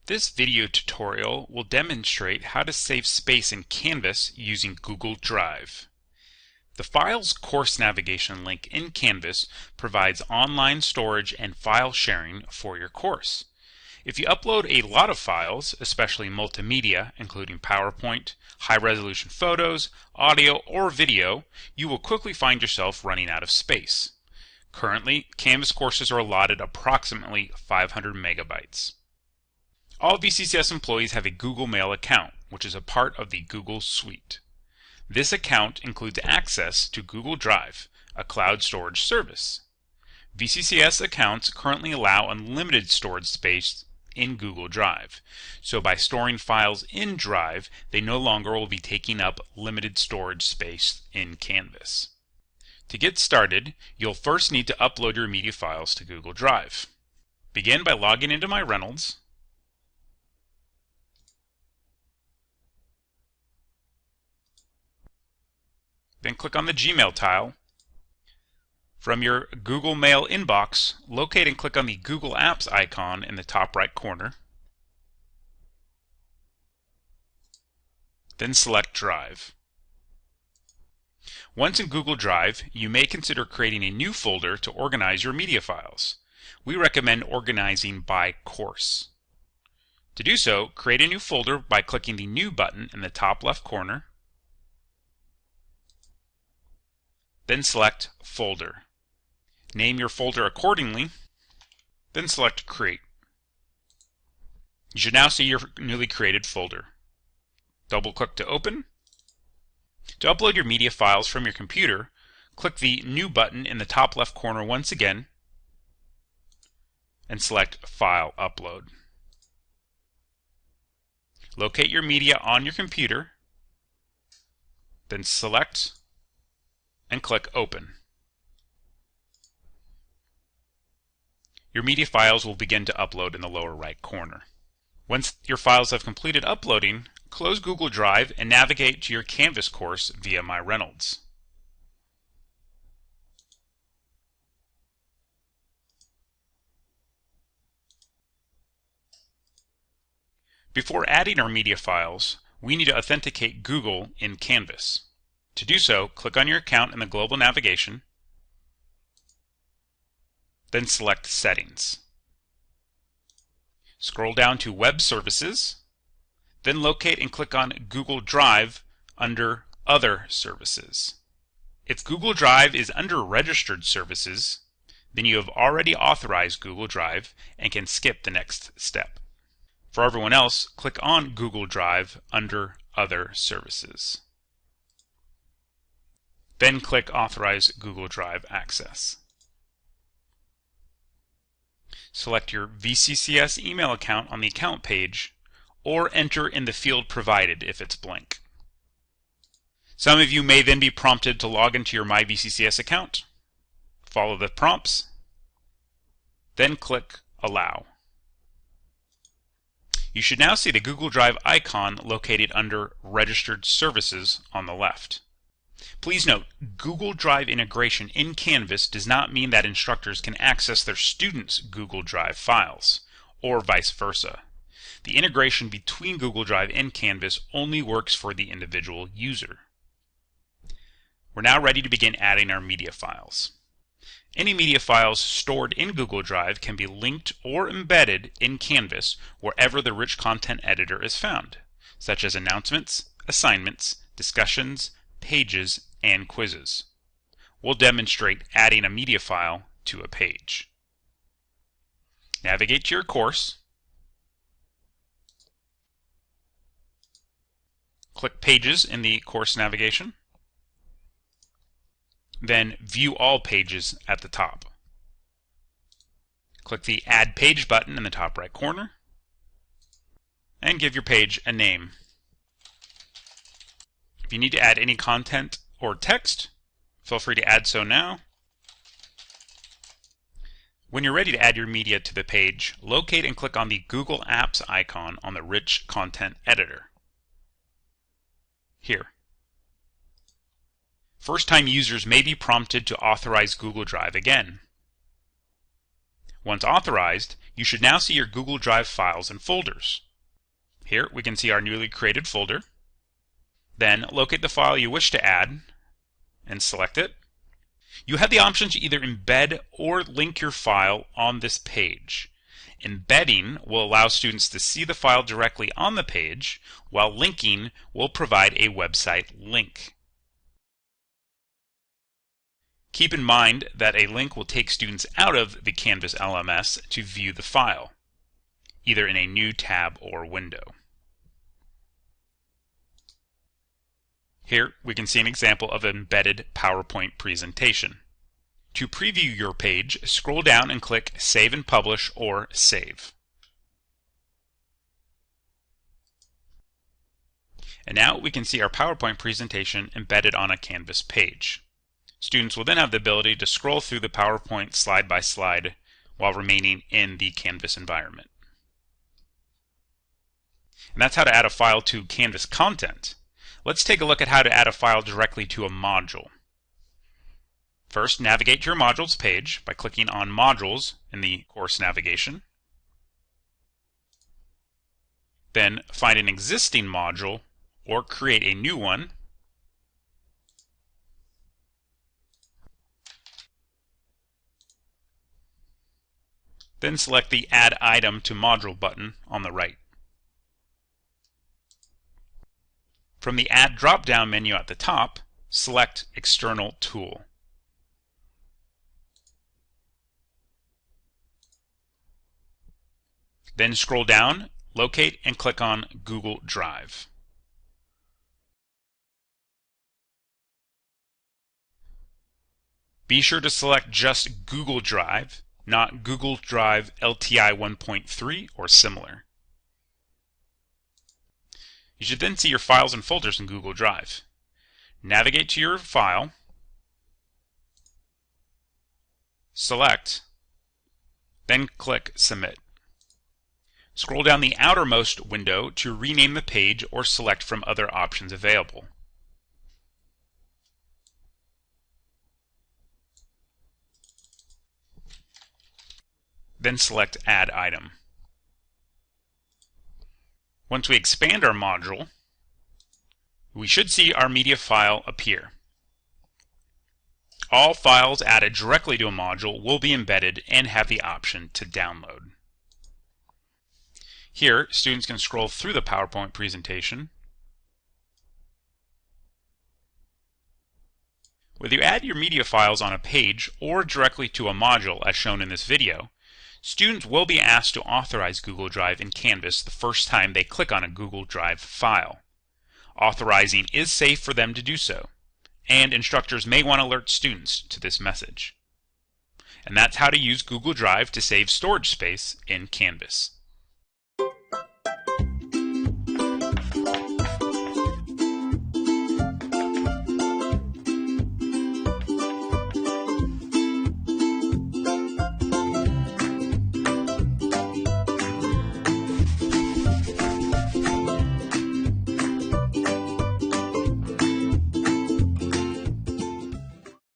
This video tutorial will demonstrate how to save space in Canvas using Google Drive. The Files course navigation link in Canvas provides online storage and file sharing for your course. If you upload a lot of files, especially multimedia, including PowerPoint, high-resolution photos, audio, or video, you will quickly find yourself running out of space. Currently, Canvas courses are allotted approximately 500 megabytes. All VCCS employees have a Google Mail account, which is a part of the Google Suite. This account includes access to Google Drive, a cloud storage service. VCCS accounts currently allow unlimited storage space in Google Drive, so by storing files in Drive, they no longer will be taking up limited storage space in Canvas. To get started, you'll first need to upload your media files to Google Drive. Begin by logging into My Reynolds. Then click on the Gmail tile. From your Google Mail inbox, locate and click on the Google Apps icon in the top right corner. Then select Drive. Once in Google Drive, you may consider creating a new folder to organize your media files. We recommend organizing by course. To do so, create a new folder by clicking the New button in the top left corner. Then select Folder. Name your folder accordingly, then select Create. You should now see your newly created folder. Double-click to open. To upload your media files from your computer, click the New button in the top left corner once again, and select File Upload. Locate your media on your computer, then select and click Open. Your media files will begin to upload in the lower right corner. Once your files have completed uploading, close Google Drive and navigate to your Canvas course via My Reynolds. Before adding our media files, we need to authenticate Google in Canvas. To do so, click on your account in the global navigation, then select Settings. Scroll down to Web Services, then locate and click on Google Drive under Other Services. If Google Drive is under Registered Services, then you have already authorized Google Drive and can skip the next step. For everyone else, click on Google Drive under Other Services. Then click Authorize Google Drive Access. Select your VCCS email account on the account page, or enter in the field provided if it's blank. Some of you may then be prompted to log into your My VCCS account. Follow the prompts, then click Allow. You should now see the Google Drive icon located under Registered Services on the left. Please note, Google Drive integration in Canvas does not mean that instructors can access their students' Google Drive files, or vice versa. The integration between Google Drive and Canvas only works for the individual user. We're now ready to begin adding our media files. Any media files stored in Google Drive can be linked or embedded in Canvas wherever the rich content editor is found, such as announcements, assignments, discussions, pages, and quizzes. We'll demonstrate adding a media file to a page. Navigate to your course. Click Pages in the course navigation. Then View All Pages at the top. Click the Add Page button in the top right corner, and give your page a name. If you need to add any content or text, feel free to add so now. When you're ready to add your media to the page, locate and click on the Google Apps icon on the Rich Content Editor. Here. First-time users may be prompted to authorize Google Drive again. Once authorized, you should now see your Google Drive files and folders. Here we can see our newly created folder. Then locate the file you wish to add and select it. You have the option to either embed or link your file on this page. Embedding will allow students to see the file directly on the page, while linking will provide a website link. Keep in mind that a link will take students out of the Canvas LMS to view the file, either in a new tab or window. Here we can see an example of an embedded PowerPoint presentation. To preview your page, scroll down and click Save and Publish or Save. And now we can see our PowerPoint presentation embedded on a Canvas page. Students will then have the ability to scroll through the PowerPoint slide by slide while remaining in the Canvas environment. And that's how to add a file to Canvas content. Let's take a look at how to add a file directly to a module. First, navigate to your modules page by clicking on Modules in the course navigation. Then find an existing module or create a new one. Then select the Add Item to Module button on the right. From the Add drop-down menu at the top, select External Tool. Then scroll down, locate, and click on Google Drive. Be sure to select just Google Drive, not Google Drive LTI 1.3 or similar. You should then see your files and folders in Google Drive. Navigate to your file, select, then click Submit. Scroll down the outermost window to rename the page or select from other options available. Then select Add Item. Once we expand our module, we should see our media file appear. All files added directly to a module will be embedded and have the option to download. Here, students can scroll through the PowerPoint presentation. Whether you add your media files on a page or directly to a module as shown in this video, students will be asked to authorize Google Drive in Canvas the first time they click on a Google Drive file. Authorizing is safe for them to do so, and instructors may want to alert students to this message. And that's how to use Google Drive to save storage space in Canvas.